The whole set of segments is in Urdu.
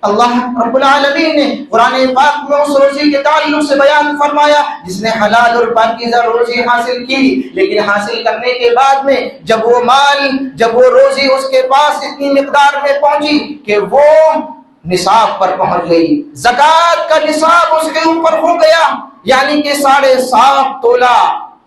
اللہ رب العالمین نے قرآن پاک میں اس روزی کے تعلق سے بیان فرمایا جس نے حلال اور پاکیزہ روزی حاصل کی، لیکن حاصل کرنے کے بعد میں جب وہ روزی اس کے پاس اتنی مقدار میں پہنچی کہ وہ نصاب پر پہنچ گئی، زکوٰۃ کا نصاب اس کے اوپر ہو گیا، یعنی کہ 7.5 تولہ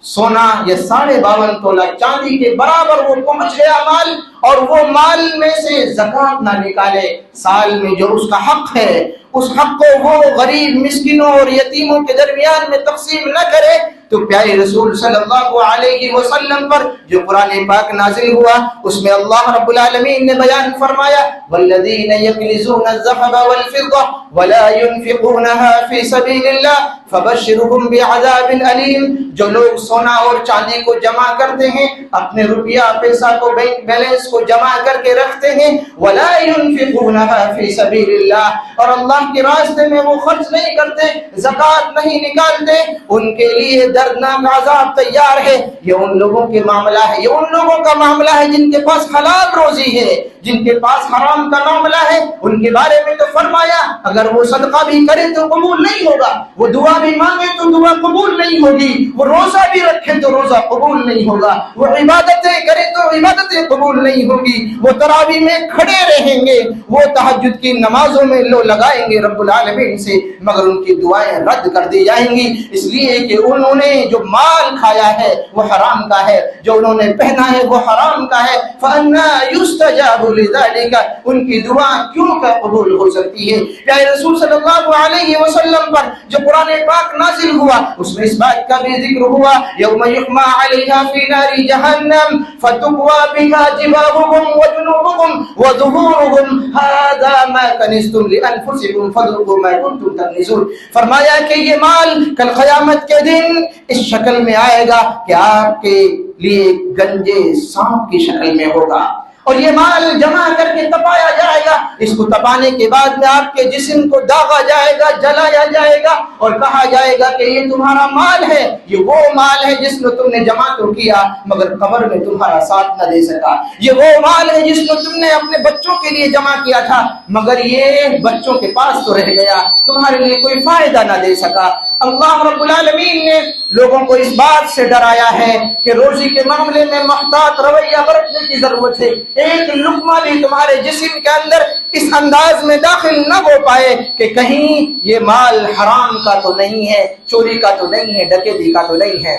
سونا یا 52.5 تولہ چاندی کے برابر وہ پہنچ گیا مال، اور وہ مال میں سے زکوٰۃ نہ نکالے، سال میں جو اس کا حق ہے اس حق کو وہ غریب مسکینوں اور یتیموں کے درمیان میں تقسیم نہ کرے، تو پیارے رسول صلی اللہ علیہ وسلم پر جو قرآن پاک نازل ہوا اس میں اللہ رب العالمین نے بیان فرمایا والذین یکنزون الذهب والفضة ولا ينفقونها في سبيل الله فبشرهم بعذاب علیم، جو لوگ سونا اور چاندی کو جمع کرتے ہیں، اپنے روپیہ پیسہ کو بینک بیلنس کو جمع کر کے رکھتے ہیں، ولا ينفقونها في سبيل الله، اور اللہ کے راستے میں وہ خرچ نہیں کرتے، زکوٰۃ نہیں نکالتے، ان کے لیے دردناک عذاب تیار ہے۔ یہ ان لوگوں کے معاملہ ہے، یہ ان لوگوں کا معاملہ ہے جن کے پاس حلال روزی ہے، جن کے پاس حرام کا معاملہ ہے، ان کے بارے میں تو فرمایا اگر وہ صدقہ بھی کرے تو قبول نہیں ہوگا، وہ دعا بھی مانگے تو دعا قبول نہیں ہوگی، وہ روزہ بھی رکھے تو روزہ قبول نہیں ہوگا، وہ عبادتیں کرے تو عبادتیں قبول نہیں ہوگی، وہ تراویح میں کھڑے رہیں گے، وہ تہجد کی نمازوں میں لو لگائیں گے رب العالمین سے، مگر ان کی دعائیں رد کر دی جائیں گی، اس لیے کہ انہوں نے جو مال کھایا ہے وہ حرام کا ہے، جو انہوں نے پہنا ہے وہ حرام کا ہے، فَأَنَّىٰ يُسْتَجَابُ لِذَٰلِكَ، ان کی دعا کیوں کا قبول ہو سکتی ہے؟ یا رسول صلی اللہ علیہ وسلم پر جو قرآن پاک نازل ہوا اس میں اس بات کا بھی ذکر ہوا یوم یحمى علیہا فی نار جہنم فتقوی بها جباہهم وجنوبهم وظہورهم هذا ما کنزتم لانفسکم فذوقوا ما کنتم تکنزون، فرمایا کہ یہ مال کل قیامت کے دن اس شکل میں آئے گا کہ آپ کے لیے گنجے سانپ کی شکل میں ہوگا، اور یہ مال جمع کر کے تپایا جائے گا، اس کو تپانے کے بعد میں آپ کے جسم کو داغا جائے گا، جلایا جائے گا، اور کہا جائے گا کہ یہ تمہارا مال ہے، یہ وہ مال ہے جس کو تم نے جمع تو کیا مگر قبر میں تمہارا ساتھ نہ دے سکا، یہ وہ مال ہے جس کو تم نے اپنے بچوں کے لیے جمع کیا تھا مگر یہ بچوں کے پاس تو رہ گیا، تمہارے لیے کوئی فائدہ نہ دے سکا۔ اللہ رب العالمین نے لوگوں کو اس بات سے ڈرایا ہے کہ روزی کے معاملے میں محتاط رویہ برتنے کی ضرورت ہے، ایک لقمہ بھی تمہارے جسم کے اندر اس انداز میں داخل نہ ہو پائے کہ کہیں یہ مال حرام کا تو نہیں ہے، چوری کا تو نہیں ہے، ڈکیتی کا تو نہیں ہے۔